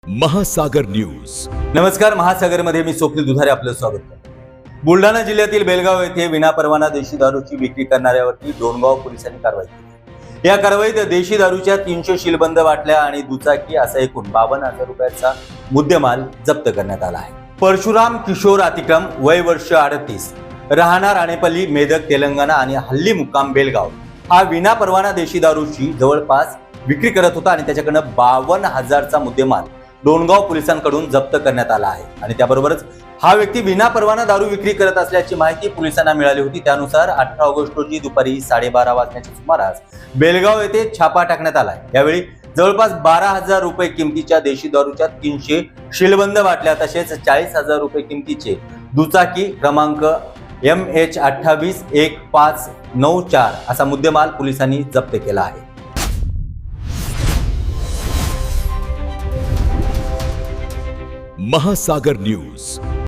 महासागर न्यूज. नमस्कार. महासागरमध्ये मी स्वप्नील दुधारे आपलं स्वागत करतो. बुलढाणा जिल्ह्यातील बेलगाव येथे विनापरवाना देशी दारूची विक्री करणाऱ्यावरती डोणगाव पोलिसांनी कारवाई केली. या कारवाईत देशी दारूच्या 300 शीलबंद बाटल्या आणि दुचाकी असा एकूण 52,000 रुपयाचा मुद्देमाल जप्त करण्यात आला आहे. परशुराम किशोर अतिक्रम, वय वर्ष 38, राहणार आणेपल्ली, मेदक, तेलंगणा आणि हल्ली मुक्काम बेलगाव हा विनापरवाना देशी दारूची जवळपास विक्री करत होता आणि त्याच्याकडनं 52,000चा मुद्देमाल डोणगाव पोलिसांकडून जप्त करण्यात आला आहे. आणि त्याबरोबरच हा व्यक्ती विनापरवाना दारू विक्री करत असल्याची माहिती पोलिसांना मिळाली होती. त्यानुसार 18 ऑगस्ट रोजी दुपारी 12:30 वाजण्याच्या सुमारास बेलगाव येथे छापा टाकण्यात आला. यावेळी जवळपास 12,000 रुपये किमतीच्या देशी दारूच्या 300 शीलबंद बाटल्या तसेच 40,000 रुपये किमतीचे दुचाकी क्रमांक MH281594 असा मुद्देमाल पोलिसांनी जप्त केला आहे. महासागर न्यूज.